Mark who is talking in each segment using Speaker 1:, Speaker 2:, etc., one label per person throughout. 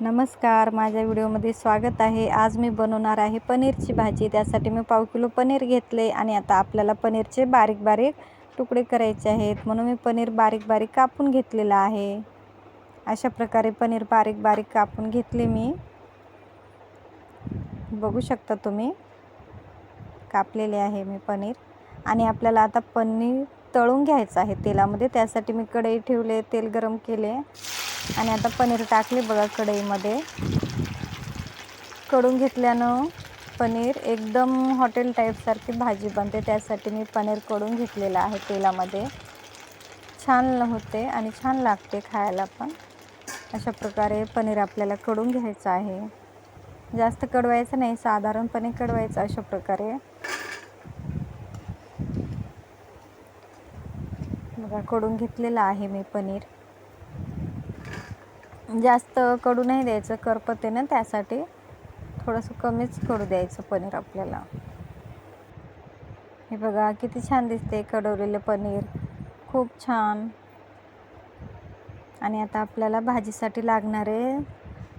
Speaker 1: नमस्कार, माझ्या व्हिडिओमध्ये स्वागत आहे. आज मी बनवणार आहे पनीरची भाजी. त्यासाठी मी पाव किलो पनीर घेतले आणि आता आपल्याला पनीरचे बारीक बारीक तुकडे करायचे आहेत, म्हणून मी पनीर बारीक बारीक कापून घेतलेलं आहे. अशा प्रकारे पनीर बारीक बारीक कापून घेतले मी. बघू शकता तुम्ही, कापलेले आहे मी पनीर. आणि आपल्याला आता पनीर तळून घ्यायचं आहे तेलामध्ये. त्यासाठी मी कढई ठेवले, तेल गरम केले आणि आता पनीर टाकले बघा कढईमध्ये. कढून घेतल्यानं पनीर एकदम हॉटेल टाईपसारखी भाजी बनते. त्यासाठी मी पनीर कढून घेतलेलं आहे तेलामध्ये. छान होते आणि छान लागते खायला पण. अशा प्रकारे पनीर आपल्याला कढून घ्यायचं आहे. जास्त कढवायचं नाही, साधारणपणे कढवायचं. अशा प्रकारे बघा कढून घेतलेलं आहे मी पनीर. जास्त कडू नाही द्यायचं, करपते ना, त्यासाठी थोडंसं कमीच कडू द्यायचं पनीर आपल्याला. हे बघा किती छान दिसते कढवलेलं पनीर, खूप छान. आणि आता आपल्याला भाजीसाठी लागणारे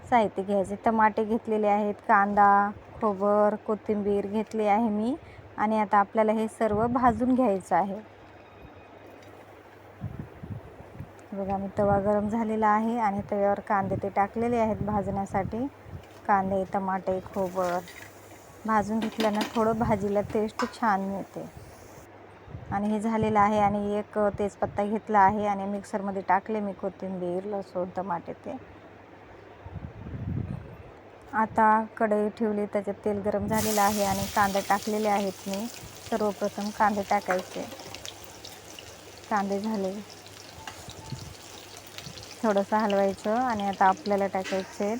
Speaker 1: साहित्य घ्यायचे. टमाटे घेतलेले आहेत, कांदा, खोबर, कोथिंबीर घेतली आहे मी. आणि आता आपल्याला हे सर्व भाजून घ्यायचं आहे. बघा मी तवा गरम झालेला आहे आणि तव्यावर कांदे ते टाकलेले आहेत भाजण्यासाठी. कांदे, टमाटे, खोबर भाजून घेतल्यानं थोडं भाजीला टेस्ट छान मिळते. आणि हे झालेलं आहे. आणि एक तेजपत्ता घेतला आहे आणि मिक्सरमध्ये टाकले मी कोथिंबीर, लसूण, टमाटे ते. आता कढई ठेवली, त्याच्यात तेल गरम झालेलं आहे आणि कांदे टाकलेले आहेत मी. सर्वप्रथम कांदे टाकायचे. कांदे झाले, थोडंसं हलवायचं. आणि आता आपल्याला टाकायचे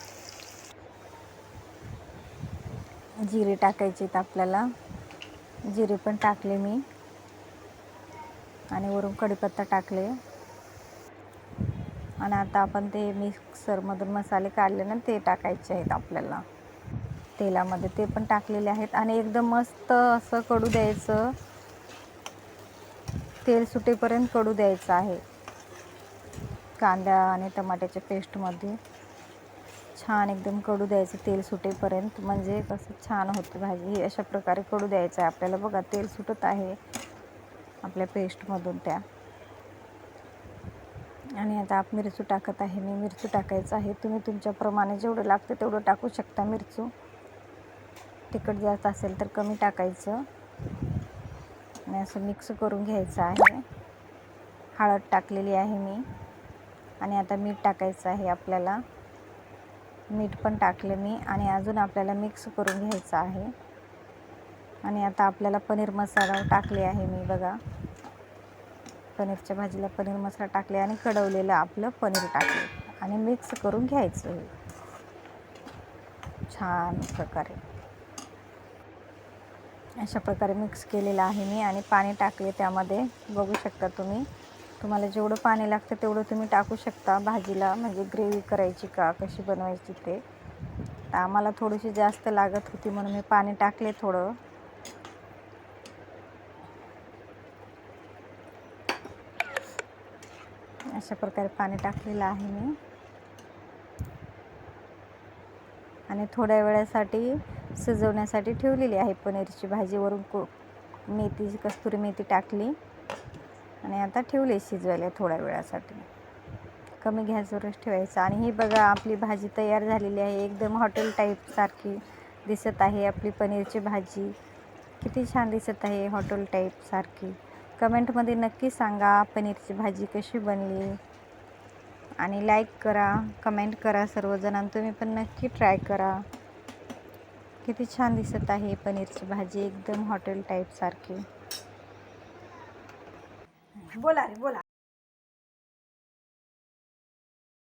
Speaker 1: जिरे टाकायचे. आपल्याला जिरे पण टाकले मी आणि वरून कढीपत्ता टाकले. आणि आता आपण ते मिक्सरमधून मसाले काढले ना, ते टाकायचे आहेत आपल्याला तेलामध्ये. ते पण टाकलेले आहेत आणि एकदम मस्त असं कडू द्यायचं. तेल सुटेपर्यंत कडू द्यायचं आहे. कांदा आणि टमाट्याच्या पेस्टमध्ये छान एकदम कडू द्यायचं तेल सुटेपर्यंत, म्हणजे कसं छान होतं भाजी. ही अशा प्रकारे कडू द्यायचं आहे आपल्याला. बघा तेल सुटत आहे आपल्या पेस्टमधून त्या. आणि आता आप मिरचू टाकत आहे मी. मिरचू टाकायचं आहे. तुम्ही तुमच्याप्रमाणे जेवढं लागतं तेवढं टाकू शकता मिरचू. तिखट जास्त असेल तर कमी टाकायचं. आणि असं मिक्स करून घ्यायचं आहे. हळद टाकलेली आहे मी. आणि आता मीठ टाकायचं आहे आपल्याला. मीठ पण टाकलं मी. आणि अजून आपल्याला मिक्स करून घ्यायचं आहे. आणि आता आपल्याला पनीर मसाला टाकले आहे मी. बघा पनीरच्या भाजीला पनीर मसाला टाकले आणि कढवलेलं आपलं पनीर टाकले आणि मिक्स करून घ्यायचं छान प्रकारे. अशा प्रकारे मिक्स केलेलं आहे मी. आणि पाणी टाकले त्यामध्ये. बघू शकता तुम्ही. तुम्हाला जेवढं पाणी लागतं तेवढं तुम्ही टाकू शकता भाजीला, म्हणजे ग्रेव्ही करायची का कशी बनवायची ते. तर आम्हाला थोडीशी जास्त लागत होती म्हणून मी पाणी टाकले थोडं. अशा प्रकारे पाणी टाकलेलं आहे मी. आणि थोड्या वेळासाठी शिजवण्यासाठी ठेवलेली आहे पनीरची भाजी. वरून मेथी, कस्तुरी मेथी टाकली आणि आता ठेवले शिजवायला थोड्या वेळासाठी. कमी गॅसवरच ठेवायचं. आणि ही बघा आपली भाजी तयार झालेली आहे. एकदम हॉटेल टाईपसारखी दिसत आहे आपली पनीरची भाजी. किती छान दिसत आहे, हॉटेल टाईपसारखी. कमेंटमध्ये नक्की सांगा पनीरची भाजी कशी बनली. आणि लाईक करा, कमेंट करा सर्वजण. आणि तुम्ही पण नक्की ट्राय करा. किती छान दिसत आहे पनीरची भाजी, एकदम हॉटेल टाईपसारखी. बोला रे बोला.